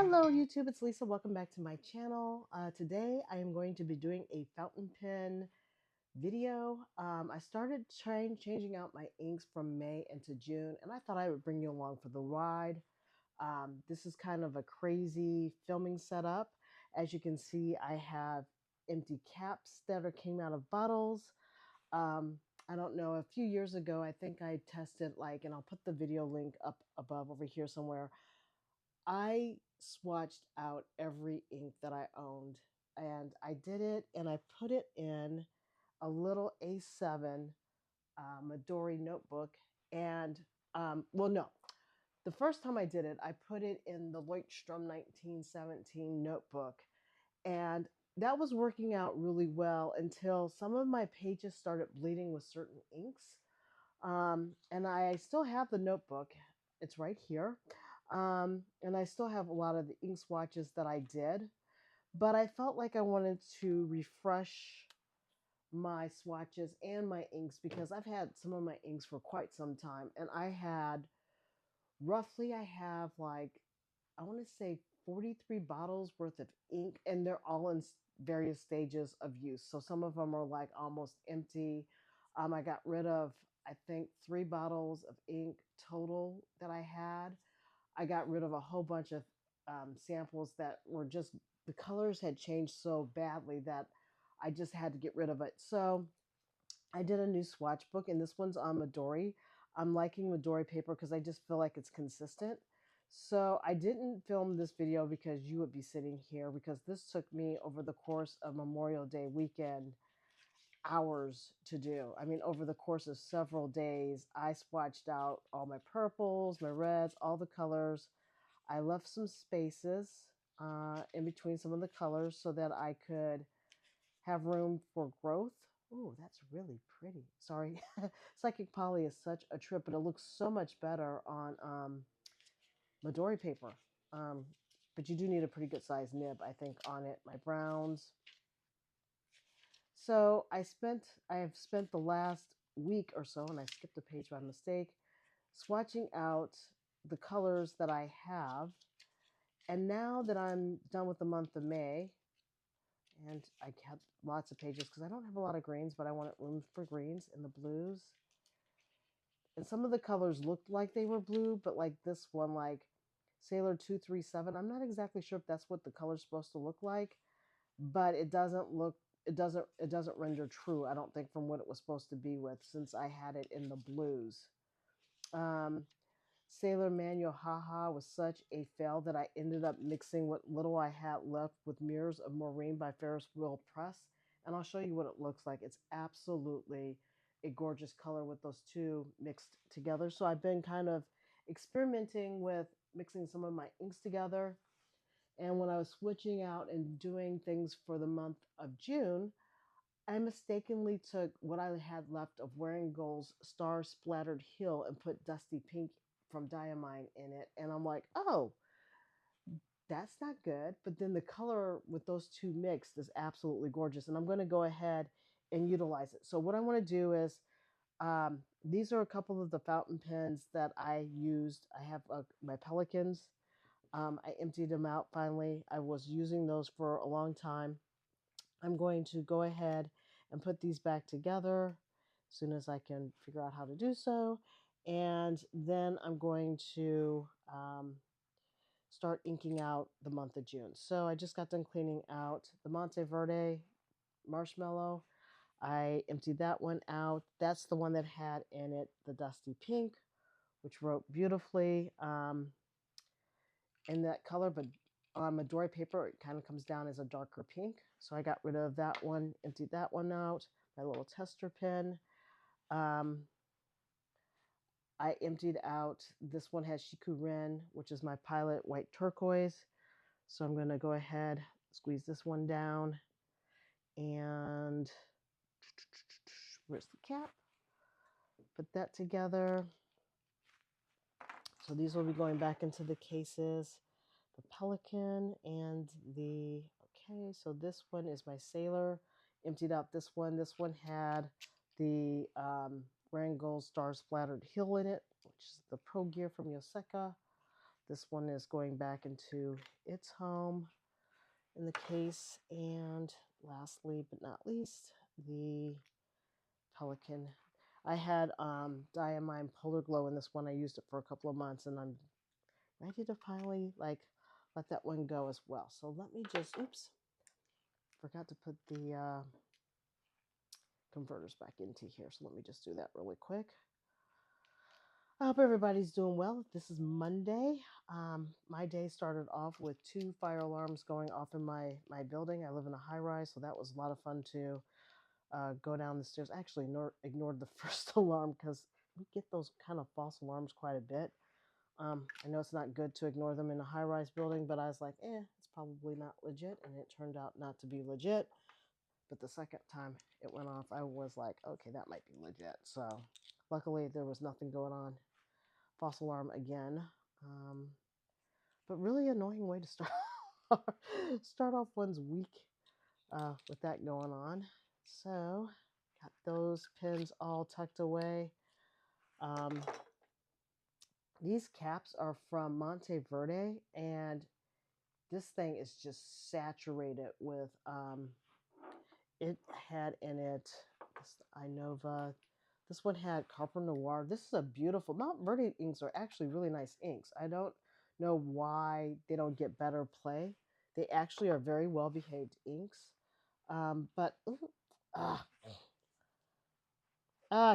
Hello YouTube, it's Lisa. Welcome back to my channel. Today I am going to be doing a fountain pen video. I started changing out my inks from May into June, and I thought I would bring you along for the ride. This is kind of a crazy filming setup. As you can see, I have empty caps that came out of bottles. I don't know, a few years ago, I think I tested and I'll put the video link up above over here somewhere. I swatched out every ink that I owned, and I did it and I put it in a little A7 Midori notebook. And well, no, the first time I did it, I put it in the Leuchtturm 1917 notebook, and that was working out really well until some of my pages started bleeding with certain inks. And I still have the notebook. It's right here. And I still have a lot of the ink swatches that I did, but I felt like I wanted to refresh my swatches and my inks because I've had some of my inks for quite some time. And I have I want to say 43 bottles worth of ink, and they're all in various stages of use. So some of them are like almost empty. I got rid of, I think, 3 bottles of ink total that I had. I got rid of a whole bunch of samples that were just, the colors had changed so badly that I just had to get rid of it. So I did a new swatch book, and this one's on Midori. I'm liking Midori paper because I just feel like it's consistent. So I didn't film this video because you would be sitting here, because this took me over the course of Memorial Day weekend hours to do. I mean, over the course of several days, I swatched out all my purples, my reds, all the colors. I left some spaces in between some of the colors so that I could have room for growth. Oh, that's really pretty. Sorry. Psychic Poly is such a trip, but it looks so much better on Midori paper. Um, but you do need a pretty good size nib, I think, on it. My browns. So I have spent the last week or so, and I skipped a page by mistake, swatching out the colors that I have. And now that I'm done with the month of May, and I kept lots of pages because I don't have a lot of greens, but I wanted room for greens and the blues. And some of the colors looked like they were blue, but like this one, like Sailor 237, I'm not exactly sure if that's what the color's supposed to look like, but it doesn't render true, I don't think, from what it was supposed to be with, since I had it in the blues. Sailor Manual Haha was such a fail that I ended up mixing what little I had left with Mirrors of Maureen by Ferris Wheel Press. And I'll show you what it looks like. It's absolutely a gorgeous color with those two mixed together. So I've been kind of experimenting with mixing some of my inks together. And when I was switching out and doing things for the month of June, I mistakenly took what I had left of Wearing Gold's Star Splattered Hill and put Dusty Pink from Diamine in it. And I'm like, oh, that's not good. But then the color with those two mixed is absolutely gorgeous. And I'm going to go ahead and utilize it. So what I want to do is, these are a couple of the fountain pens that I used. I have my Pelicans. I emptied them out finally. I was using those for a long time. I'm going to go ahead and put these back together as soon as I can figure out how to do so. And then I'm going to start inking out the month of June. So I just got done cleaning out the Monteverde Marshmallow. I emptied that one out. That's the one that had in it the Dusty Pink, which wrote beautifully in that color, but on Midori paper, it kind of comes down as a darker pink. So I got rid of that one, emptied that one out. My little tester pen. I emptied out, this one has Shiku Ren, which is my Pilot White Turquoise. So I'm going to go ahead, squeeze this one down. And where's the cap? Put that together. So these will be going back into the cases. The Pelican and the, okay, so this one is my Sailor. Emptied out this one. This one had the Wearing Gold Star Splattered Hill in it, which is the Pro Gear from Yoseka. This one is going back into its home in the case. And lastly, but not least, the Pelican. I had Diamine Polar Glow in this one. I used it for a couple of months, and I'm ready to finally like let that one go as well. So let me just, oops, forgot to put the converters back into here. So let me just do that really quick. I hope everybody's doing well. This is Monday. My day started off with 2 fire alarms going off in my building. I live in a high rise, so that was a lot of fun to go down the stairs. I actually ignored the first alarm because we get those kind of false alarms quite a bit. I know it's not good to ignore them in a high rise building, but I was like, it's probably not legit. And it turned out not to be legit. But the second time it went off, I was like, okay, that might be legit. So luckily there was nothing going on. False alarm again. But really annoying way to start off one's week with that going on. So got those pins all tucked away. These caps are from Monteverde, and this thing is just saturated with it had in it this Inova. This one had Copper Noir. This is a beautiful Monteverde inks are actually really nice inks. I don't know why they don't get better play. They actually are very well behaved inks. But ooh, ah,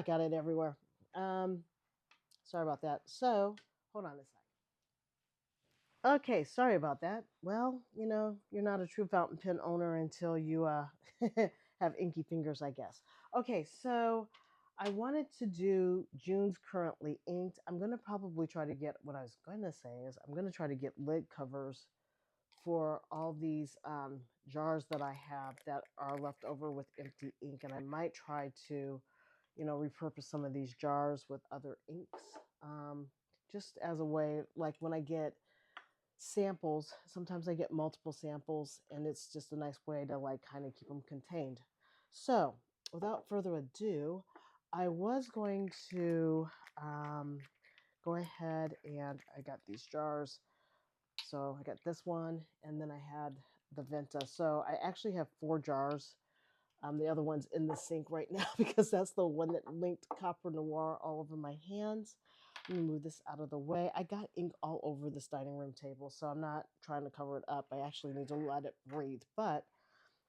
got it everywhere. Sorry about that. So hold on a second. Okay, sorry about that. Well, you're not a true fountain pen owner until you have inky fingers, I guess. Okay, so I wanted to do June's currently inked. I'm going to probably try to get, what I was going to say is I'm going to try to get lid covers for all these jars that I have that are left over with empty ink. And I might try to, repurpose some of these jars with other inks. Just as a way, like when I get samples, sometimes I get multiple samples, and it's just a nice way to like kind of keep them contained. So without further ado, I was going to go ahead, and I got these jars. So I got this one, and then I had the Venta. So I actually have 4 jars. The other one's in the sink right now because that's the one that linked Copper Noir all over my hands. Let me move this out of the way. I got ink all over this dining room table, so I'm not trying to cover it up. I actually need to let it breathe. But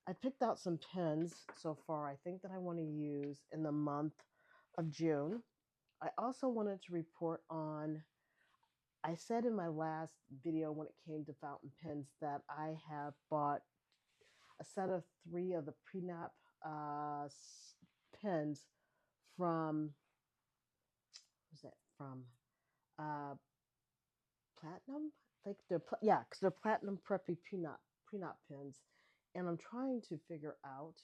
I picked out some pens so far I think that I want to use in the month of June. I also wanted to report on, I said in my last video when it came to fountain pens that I have bought a set of 3 of the pre-nap pens from, what's that from? Uh, Platinum? I think they're, yeah, because they're Platinum Preppy pre-nap pens. And I'm trying to figure out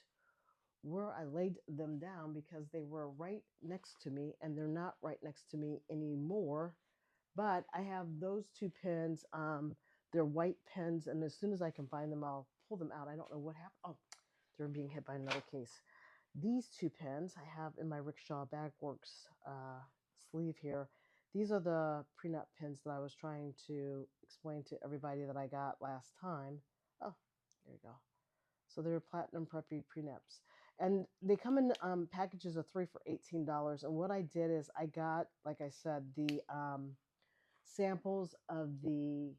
where I laid them down because they were right next to me, and they're not right next to me anymore. But I have those 2 pens. They're white pens, and as soon as I can find them, I'll pull them out. I don't know what happened. Oh, they're being hit by another case. These 2 pens I have in my Rickshaw Bagworks sleeve here. These are the prenup pens that I was trying to explain to everybody that I got last time. Oh, there you go. So they're Platinum Preppy prenups. And they come in packages of 3 for $18. And what I did is I got, like I said, the samples of the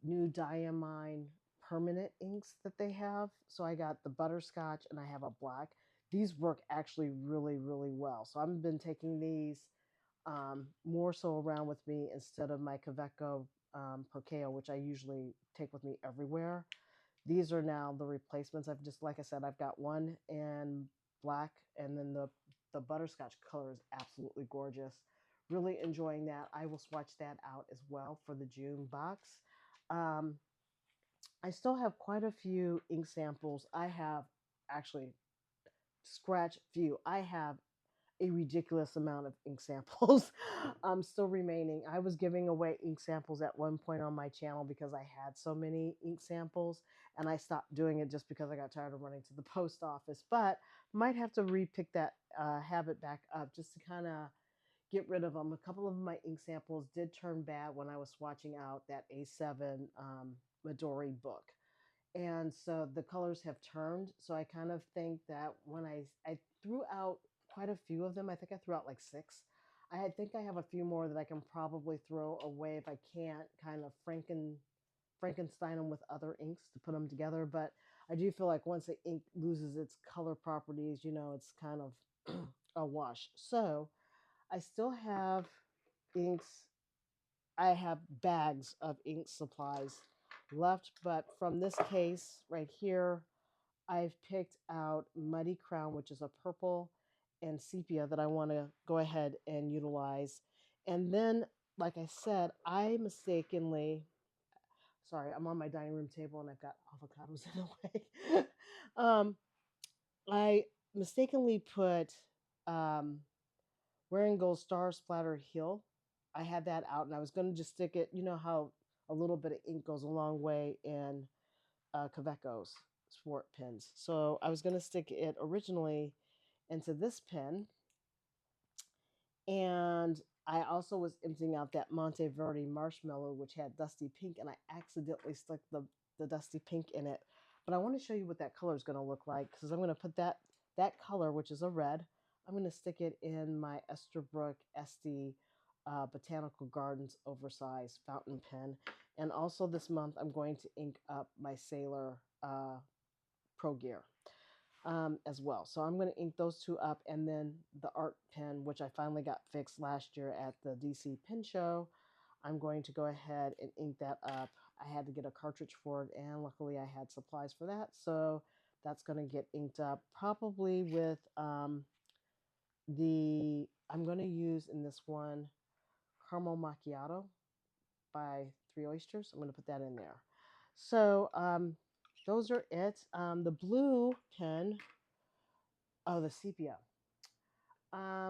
new Diamine permanent inks that they have. So I got the butterscotch and I have a black. These work actually really, really well. So I've been taking these more so around with me instead of my Kaveco Perkeo, which I usually take with me everywhere. These are now the replacements. I've just, like I said, I've got one in black, and then the butterscotch color is absolutely gorgeous. Really enjoying that. I will swatch that out as well for the June box. I still have quite a few ink samples. I have actually scratch few. I have a ridiculous amount of ink samples still remaining. I was giving away ink samples at one point on my channel because I had so many ink samples, and I stopped doing it just because I got tired of running to the post office. But might have to re-pick that habit back up just to kind of, get rid of them. A couple of my ink samples did turn bad when I was swatching out that A7 Midori book. And so the colors have turned. So I kind of think that when I threw out quite a few of them, I think I threw out like 6. think I have a few more that I can probably throw away if I can't kind of Frankenstein them with other inks to put them together. But I do feel like once the ink loses its color properties, it's kind of a wash. So I still have inks. I have bags of ink supplies left, but from this case right here, I've picked out Muddy Crown, which is a purple, and sepia that I want to go ahead and utilize. And then, like I said, I mistakenly, sorry, I'm on my dining room table and I've got avocados in the way. I mistakenly put Wearing Gold Star Splatter Hill. I had that out and I was going to just stick it. You know how a little bit of ink goes a long way in Kaweco's sport pens. So I was going to stick it originally into this pen. And I also was emptying out that Monteverde Marshmallow, which had Dusty Pink, and I accidentally stuck the Dusty Pink in it. But I want to show you what that color is going to look like, because I'm going to put that color, which is a red, I'm going to stick it in my Esterbrook SD Botanical Gardens oversized fountain pen. And also this month, I'm going to ink up my Sailor Pro Gear as well. So I'm going to ink those two up, and then the art pen, which I finally got fixed last year at the DC Pen Show, I'm going to go ahead and ink that up. I had to get a cartridge for it, and luckily I had supplies for that. So that's going to get inked up probably with I'm going to use in this one Caramel Macchiato by Three Oysters. I'm going to put that in there. So those are it. The blue pen, oh, the sepia. I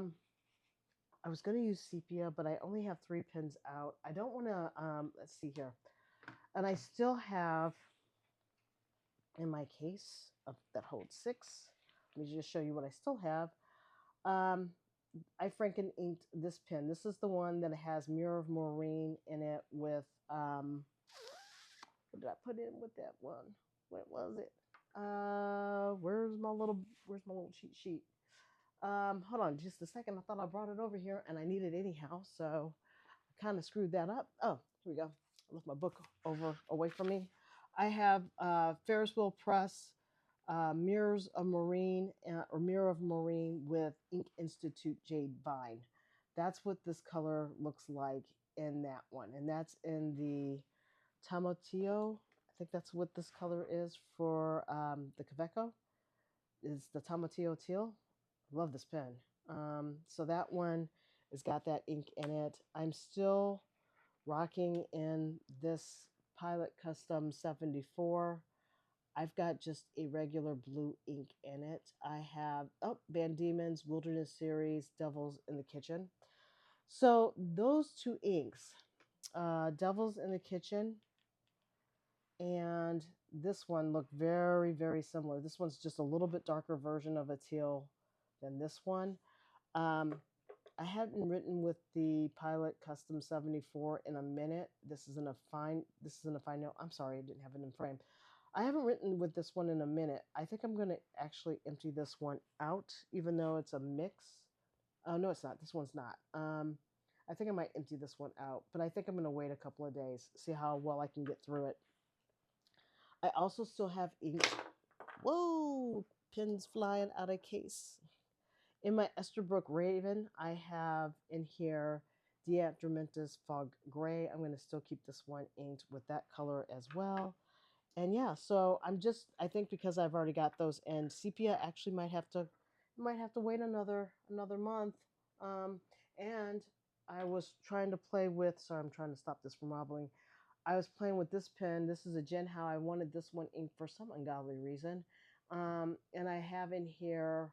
was going to use sepia, but I only have 3 pens out. I don't want to, let's see here. And I still have in my case that holds 6. Let me just show you what I still have. I Franken inked this pen. This is the one that has Mirror of Maureen in it with, what did I put in with that one? What was it? Where's my little cheat sheet? Hold on just a second. I thought I brought it over here and I need it anyhow, so I kind of screwed that up. Oh, here we go. I left my book away from me. I have Ferris Wheel Press, Mirrors of Marine, or Mirror of Marine with Ink Institute Jade Vine. That's what this color looks like in that one, and that's in the Tamotillo. I think that's what this color is for the Kaweco. Is the Tamotillo Teal. Love this pen. So that one has got that ink in it. I'm still rocking in this Pilot Custom 74. I've got just a regular blue ink in it. I have Van Diemen's Wilderness Series, Devils in the Kitchen. So those 2 inks, Devils in the Kitchen and this one, look very, very similar. This one's just a little bit darker version of a teal than this one. I hadn't written with the Pilot Custom 74 in a minute. This is in a fine note. I'm sorry, I didn't have it in frame. I haven't written with this one in a minute. I think I'm going to actually empty this one out, even though it's a mix. Oh, no, it's not. This one's not. I think I might empty this one out, but I think I'm going to wait a couple of days, see how well I can get through it. I also still have ink. Whoa, pins flying out of case. In my Esterbrook Raven, I have in here Diamantis Fog Gray. I'm going to still keep this one inked with that color as well. And yeah, so I think because I've already got those in, sepia actually might have to wait another month. And I was trying to play with, sorry, I'm trying to stop this from wobbling. I was playing with this pen. This is a Gen How. I wanted this one inked for some ungodly reason. And I have in here,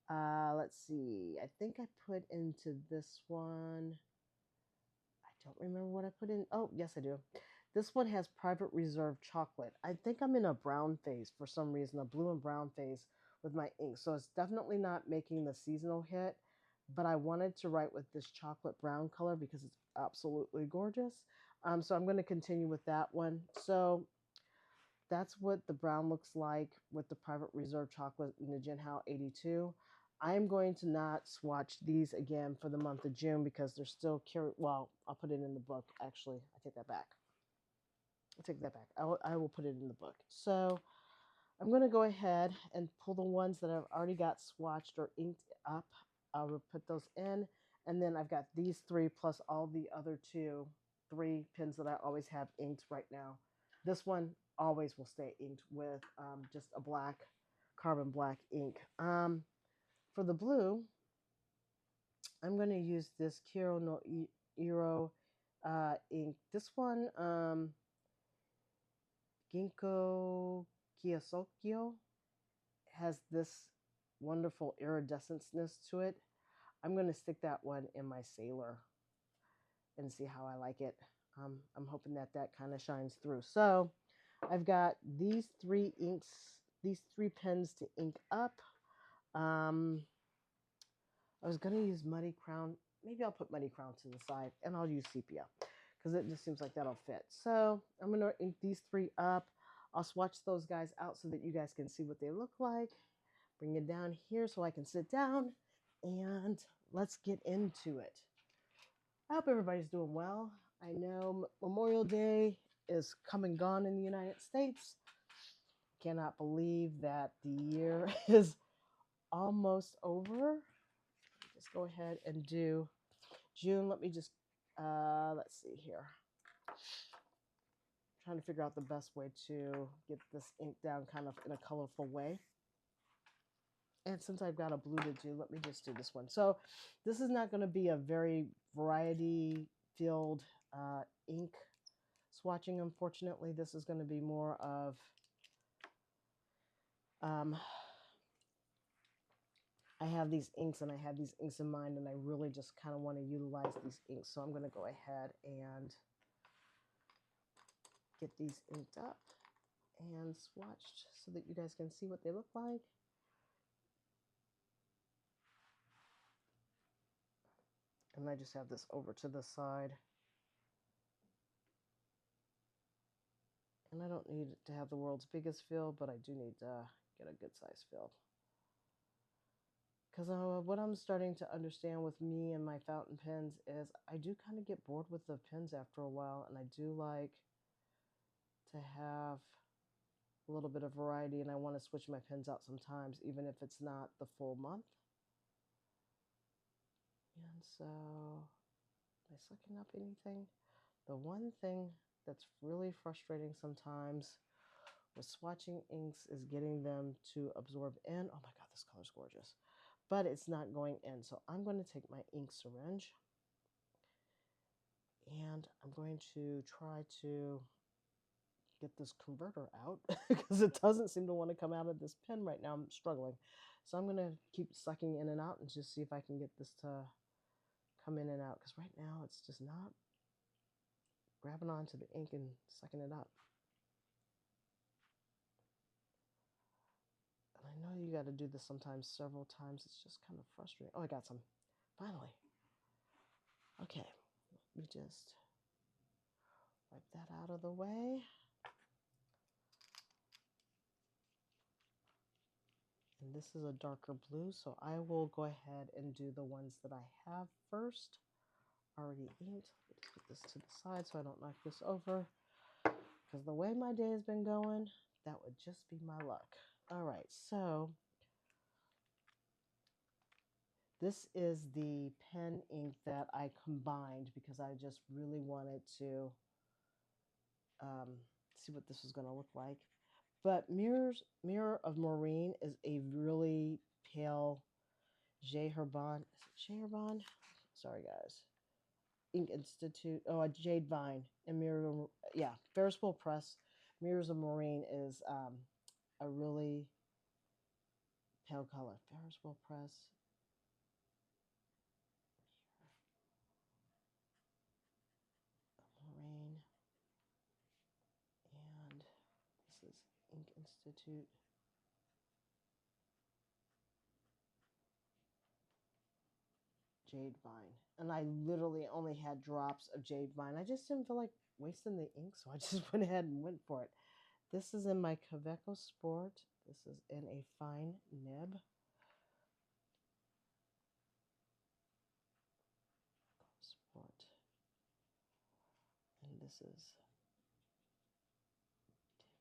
let's see, I think I put into this one, I don't remember what I put in. Oh, yes, I do. This one has Private Reserve Chocolate. I think I'm in a brown phase for some reason, a blue and brown phase with my ink. So it's definitely not making the seasonal hit. but I wanted to write with this chocolate brown color because it's absolutely gorgeous. So I'm going to continue with that one. So that's what the brown looks like with the Private Reserve chocolate in the Jinhao 82. I'm going to not swatch these again for the month of June because they're still well, I'll put it in the book. Actually, I take that back. I take that back. I will put it in the book. So I'm going to go ahead and pull the ones that I've already got swatched or inked up. I'll put those in. And then I've got these three plus all the other three pins that I always have inked right now. This one always will stay inked with just a black, carbon black ink. For the blue, I'm going to use this Kiro no Iro ink. This one, Ginkgo Kiyosokyo, has this wonderful iridescence to it. I'm going to stick that one in my Sailor and see how I like it. I'm hoping that that kind of shines through. So I've got these three inks, these three pens to ink up. I was going to use Muddy Crown. Maybe I'll put Muddy Crown to the side and I'll use Sepia because it just seems like that'll fit. So I'm going to ink these three up. I'll swatch those guys out so that you guys can see what they look like. Bring it down here so I can sit down and let's get into it. I hope everybody's doing well. I know Memorial Day is come and gone in the United States. Cannot believe that the year is almost over. Just go ahead and do June. Let me just, let's see here. Trying to figure out the best way to get this ink down kind of in a colorful way. And since I've got a blue to do, let me just do this one. So this is not going to be a very variety-filled ink swatching, unfortunately. This is going to be more of I have these inks and I have these inks in mind and I really just kind of want to utilize these inks. So I'm going to go ahead and get these inked up and swatched so that you guys can see what they look like. And I just have this over to the side. And I don't need to have the world's biggest fill, but I do need to get a good size fill. Because what I'm starting to understand with me and my fountain pens is I do kind of get bored with the pens after a while, and I do like to have a little bit of variety, and I want to switch my pens out sometimes, even if it's not the full month. And so, am I sucking up anything? The one thing that's really frustrating sometimes with swatching inks is getting them to absorb in. Oh my God, this color's gorgeous. But it's not going in. So I'm going to take my ink syringe and I'm going to try to get this converter out because it doesn't seem to want to come out of this pen right now. I'm struggling. So I'm going to keep sucking in and out and just see if I can get this to come in and out, because right now it's just not grabbing onto the ink and sucking it up. And I know you got to do this sometimes, several times. It's just kind of frustrating. Oh, I got some. Finally. Okay. Let me just wipe that out of the way. And this is a darker blue, so I will go ahead and do the ones that I have first. Already inked. Let's put this to the side so I don't knock this over. Because the way my day has been going, that would just be my luck. All right, so this is the pen ink that I combined because I just really wanted to see what this was going to look like. But Mirror of Maureen is a really pale J Herbon. Is it J Herbon? Sorry, guys. Ink Institute. Oh, a Jade Vine and Mirror. Yeah, Ferris Wheel Press. Mirrors of Maureen is a really pale color. Ferris Wheel Press. Maureen. And this is Ink Institute. Jade Vine. And I literally only had drops of Jade Vine. I just didn't feel like wasting the ink, so I just went ahead and went for it. This is in my Kaweco Sport. This is in a fine nib. Sport. And this is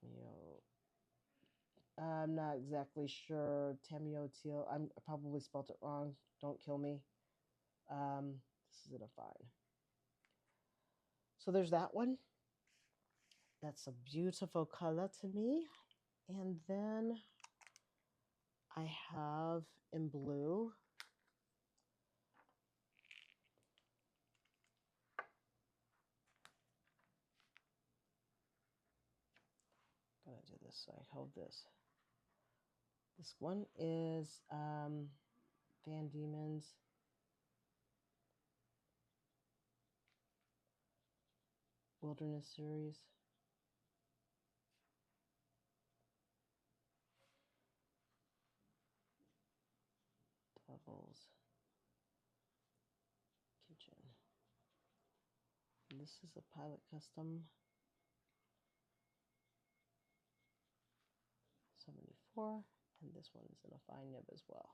Tamio. I'm not exactly sure. Tamio Teal. I probably spelled it wrong. Don't kill me. This is in a fine. So there's that one. That's a beautiful color to me. And then I have in blue. I'm gonna do this. So I hold this. This one is Van Diemen's Wilderness Series. Devil's Kitchen. And this is a Pilot Custom 74, and this one is in a fine nib as well.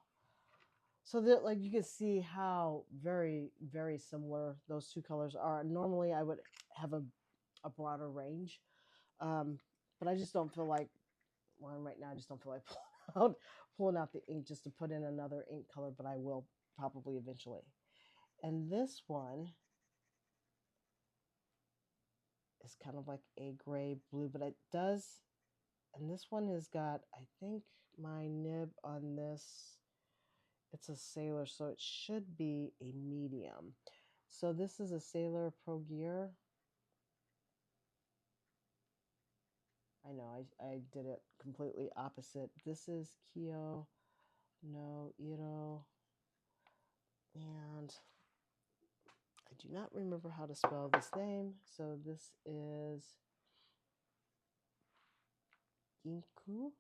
So that, like, you can see how very, very similar those two colors are. Normally I would have a broader range, but I just don't feel like, well, right now I just don't feel like pulling out the ink just to put in another ink color, but I will probably eventually. And this one is kind of like a gray blue, but it does, and this one has got, I think my nib on this, it's a Sailor, so it should be a medium. So this is a Sailor Pro Gear. I know, I did it completely opposite. This is Kyo no Iro, and I do not remember how to spell this name. So this is Ginku.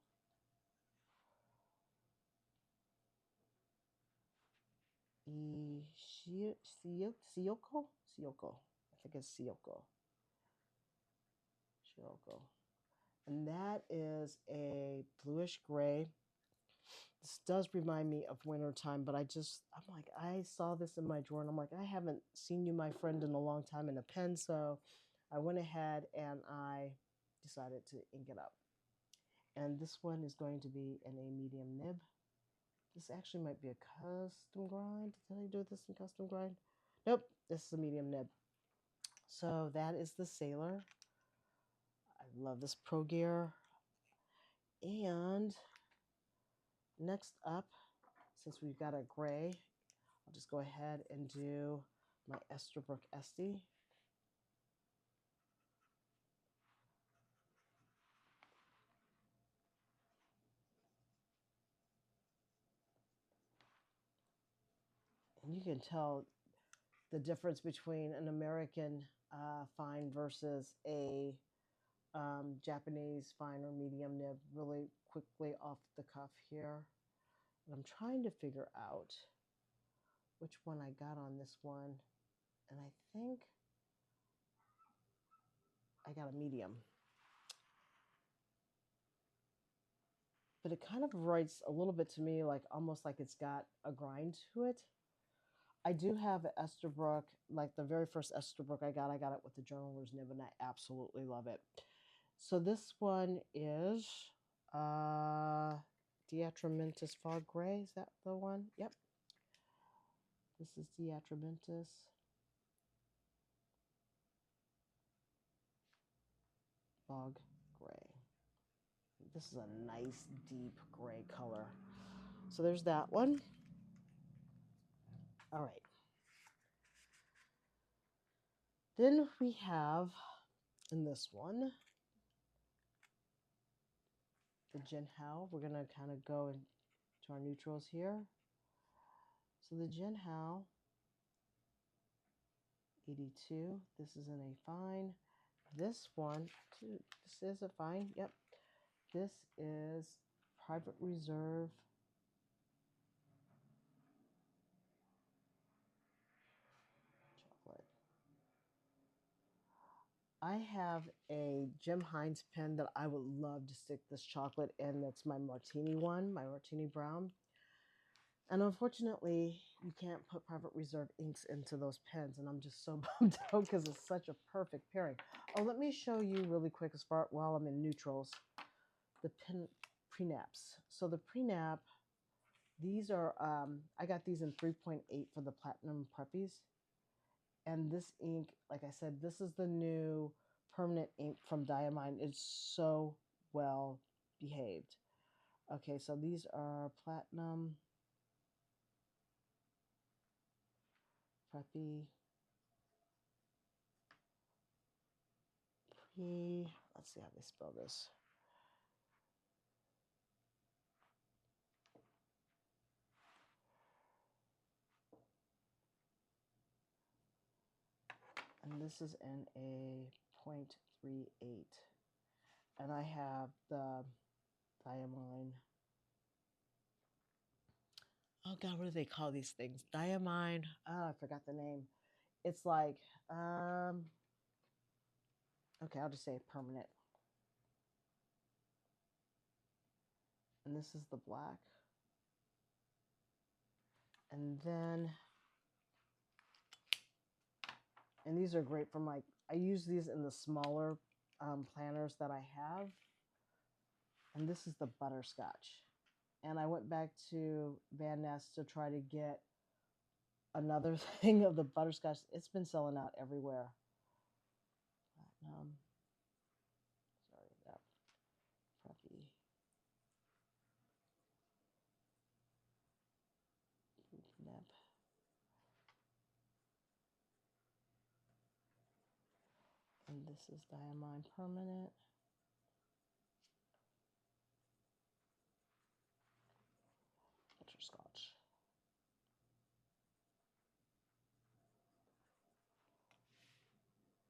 Siyoko? Siyoko. I think it's Siyoko. Shiroko. And that is a bluish gray. This does remind me of wintertime, but I'm like, I saw this in my drawer, and I'm like, I haven't seen you, my friend, in a long time in a pen, so I went ahead and I decided to ink it up. And this one is going to be in a medium nib. This actually might be a custom grind. Did I do this in custom grind? Nope, this is a medium nib. So that is the Sailor. I love this Pro Gear. And next up, since we've got a gray, I'll just go ahead and do my Esterbrook Esty. And you can tell the difference between an American fine versus a Japanese fine or medium nib really quickly off the cuff here. And I'm trying to figure out which one I got on this one. And I think I got a medium. But it kind of writes a little bit to me like almost like it's got a grind to it. I do have an Esterbrook, like the very first Esterbrook I got it with the journaler's nib, and I absolutely love it. So this one is Diatramentus Fog Gray. Is that the one? Yep. This is Diatramentus Fog Gray. This is a nice deep gray color. So there's that one. All right. Then we have in this one the Jin Hao. We're going to kind of go into our neutrals here. So the Jin Hao 82. This is in a fine. This one, this is a fine. Yep. This is Private Reserve I have a Jim Hines pen that I would love to stick this chocolate in. That's my martini one, my martini brown. And unfortunately, you can't put private reserve inks into those pens. And I'm just so bummed out because it's such a perfect pairing. Oh, let me show you really quick as far while I'm in neutrals, the pen prenaps. So the prenap, these are, I got these in 3.8 for the Platinum Preppies. And this ink, like I said, this is the new permanent ink from Diamine. It's so well behaved. Okay, so these are Platinum Preppy Pre. Let's see how they spell this. And this is in a 0.38. And I have the Diamine. Oh God, what do they call these things? Diamine. Oh, I forgot the name. It's like, okay, I'll just say permanent. And this is the black. And then, and these are great from like, I use these in the smaller planners that I have. And this is the butterscotch. And I went back to Van Ness to try to get another thing of the butterscotch. It's been selling out everywhere. Sorry, that preppy. Neb. And this is Diamine Permanent. Butterscotch.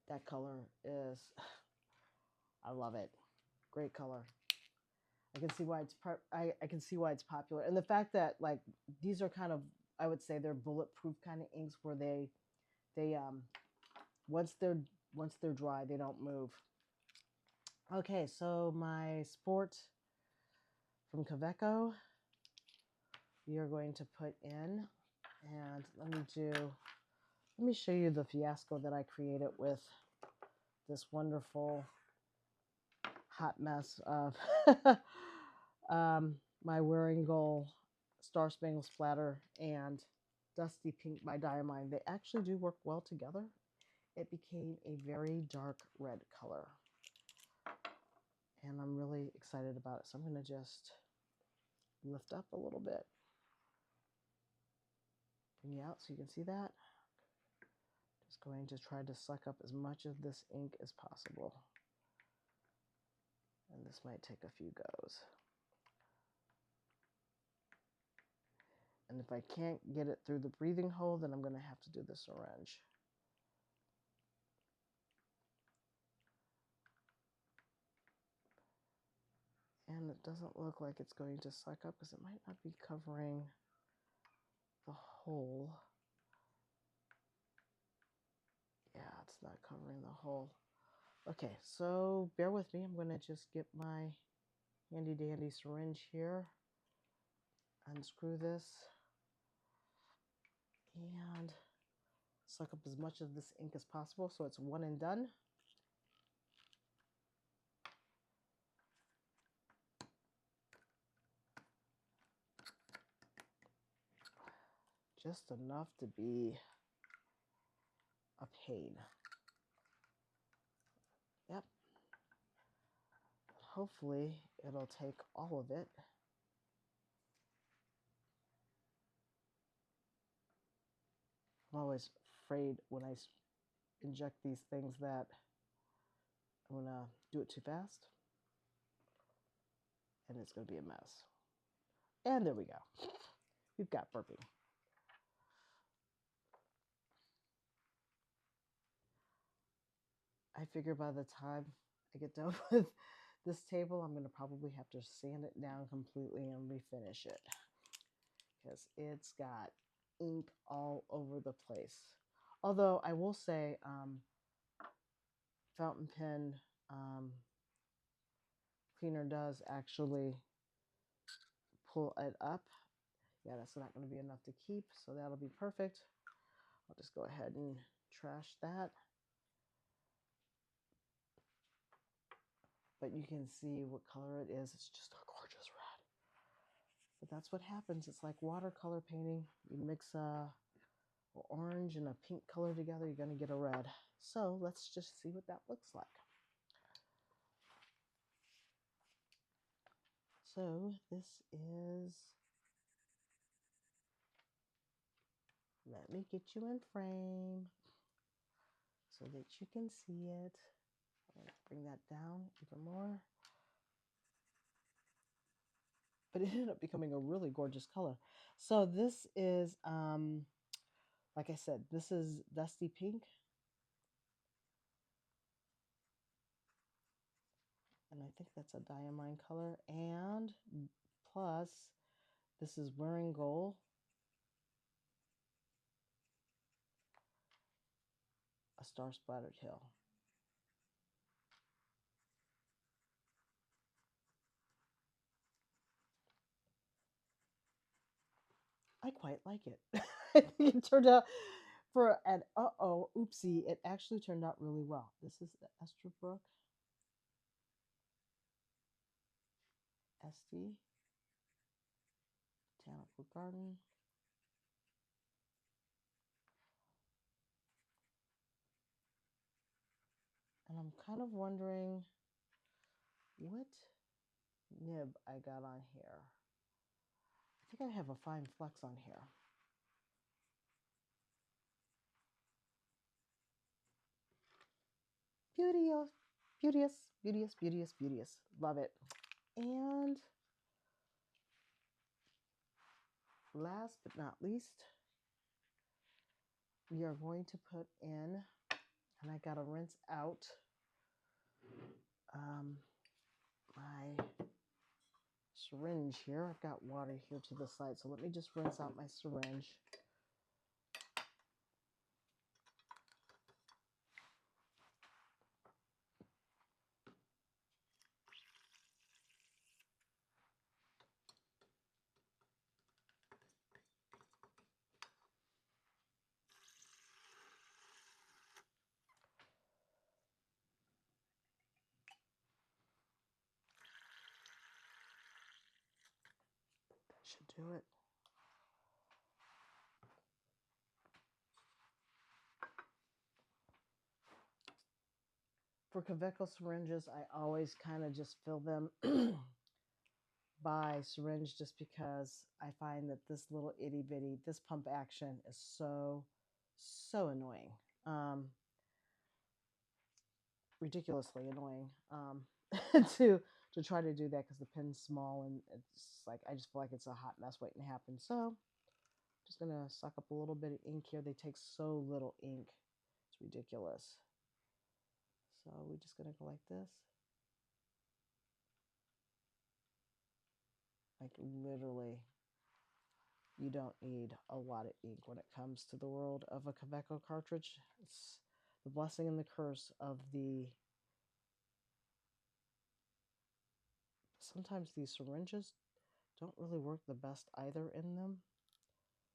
That color is, I love it. Great color. I can see why it's I can see why it's popular, and the fact that like these are kind of, I would say they're bulletproof kind of inks where they once they're dry they don't move. Okay, so my Sport from Kaweco we are going to put in, and let me show you the fiasco that I created with this wonderful hot mess of my Wearing Gold Star Spangled Splatter and Dusty Pink by Diamine. They actually do work well together. It became a very dark red color. And I'm really excited about it. So I'm going to just lift up a little bit. Bring you out so you can see that. Just going to try to suck up as much of this ink as possible. And this might take a few goes. And if I can't get it through the breathing hole, then I'm going to have to do the syringe. And it doesn't look like it's going to suck up because it might not be covering the hole. Yeah, it's not covering the hole. Okay, so bear with me. I'm going to just get my handy dandy syringe here. Unscrew this. And suck up as much of this ink as possible so it's one and done. Just enough to be a pain. Yep. Hopefully it'll take all of it. I'm always afraid when I inject these things that I'm going to do it too fast and it's going to be a mess. And there we go. We've got burping. I figure by the time I get done with this table, I'm going to probably have to sand it down completely and refinish it because it's got ink all over the place. Although I will say, fountain pen cleaner does actually pull it up. Yeah, that's not going to be enough to keep, so that'll be perfect. I'll just go ahead and trash that. But you can see what color it is. It's just a gorgeous red. But that's what happens. It's like watercolor painting. You mix a orange and a pink color together, you're going to get a red. So let's just see what that looks like. So this is, let me get you in frame so that you can see it. I'm going to bring that down even more. But it ended up becoming a really gorgeous color. So this is, like I said, this is Dusty Pink. And I think that's a diamine color. And plus, this is Wearing Gold. A Star Splattered Hill. I quite like it. I think it turned out for an oopsie, it actually turned out really well. This is the Esterbrook SD Botanical Garden. And I'm kind of wondering what nib I got on here. I think I have a fine flex on here. Beauteous, beauteous, beauteous, beauteous, beauteous. Love it. And last but not least, we are going to put in, and I got to rinse out my syringe here. I've got water here to the side, so let me just rinse out my syringe. That should do it. For Kaveco syringes, I always kind of just fill them by syringe just because I find that this little itty bitty, this pump action is so annoying. Ridiculously annoying to try to do that because the pin's small and it's like I just feel like it's a hot mess waiting to happen. So just gonna suck up a little bit of ink here. They take so little ink, it's ridiculous. So we're just gonna go like this. Like literally, you don't need a lot of ink when it comes to the world of a Kaveco cartridge. It's the blessing and the curse of the... Sometimes these syringes don't really work the best either in them,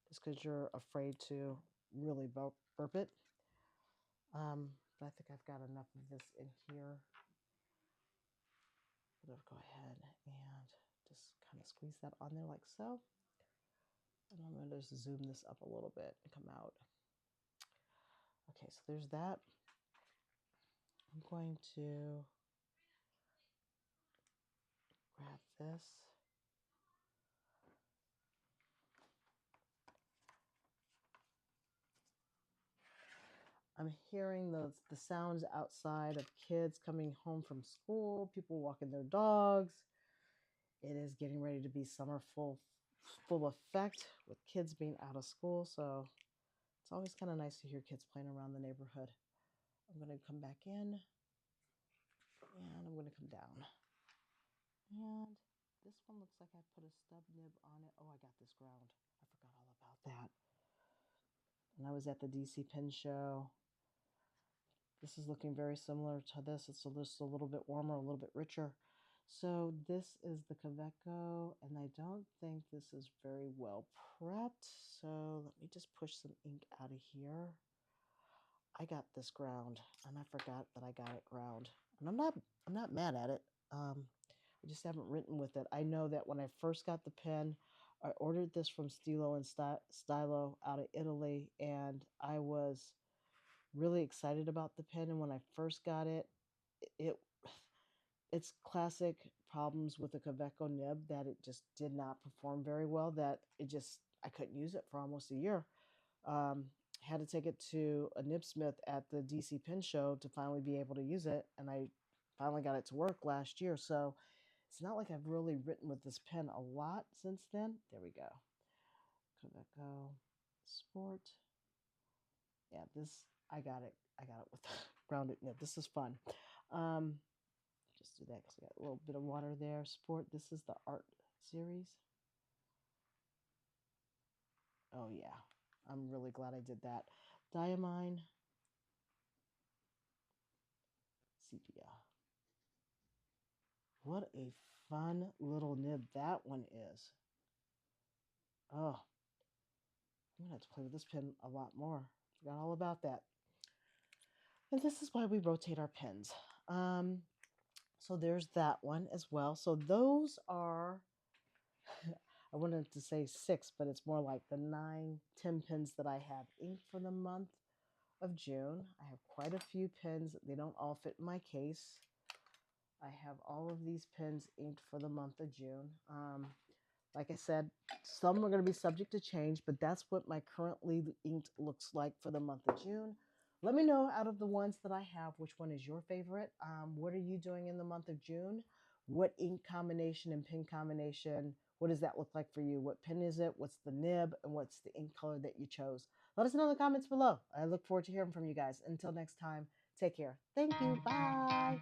just because you're afraid to really burp it. But I think I've got enough of this in here. I'm gonna go ahead and just kind of squeeze that on there like so. And I'm going to just zoom this up a little bit and come out. Okay, so there's that. I'm going to grab this. I'm hearing the sounds outside of kids coming home from school, people walking their dogs. It is getting ready to be summer full effect with kids being out of school, so it's always kind of nice to hear kids playing around the neighborhood. I'm going to come back in, and I'm going to come down. And this one looks like I put a stub nib on it. Oh, I got this ground. I forgot all about that. When I was at the DC Pen Show, This is looking very similar to this. It's just a little bit warmer, a little bit richer. So this is the Kaweco, and I don't think this is very well prepped. So let me just push some ink out of here. I got this ground, and I forgot that I got it ground, and I'm not mad at it. I just haven't written with it. I know that when I first got the pen, I ordered this from Stilo and Stylo out of Italy, and I was really excited about the pen. And when I first got it, it it's classic problems with the Kaweco nib that it just did not perform very well. That I couldn't use it for almost a year. Um, had to take it to a nibsmith at the DC Pen Show to finally be able to use it, and I finally got it to work last year. So it's not like I've really written with this pen a lot since then. There we go. Kaweco Sport. Yeah, this I got it. I got it with grounded nib. This is fun. Um, just do that because I got a little bit of water there. Sport. This is the art series. Oh yeah, I'm really glad I did that. Diamine sepia. What a fun little nib that one is. Oh, I'm gonna have to play with this pen a lot more. Forgot all about that. And this is why we rotate our pens. So there's that one as well. So those are, I wanted to say 6, but it's more like the 9, 10 pens that I have inked for the month of June. I have quite a few pens. They don't all fit in my case. I have all of these pens inked for the month of June. Like I said, some are going to be subject to change, but that's what my currently inked looks like for the month of June. Let me know out of the ones that I have, which one is your favorite. What are you doing in the month of June? What ink combination and pen combination? What does that look like for you? What pen is it? What's the nib? And what's the ink color that you chose? Let us know in the comments below. I look forward to hearing from you guys. Until next time, take care. Thank you. Bye.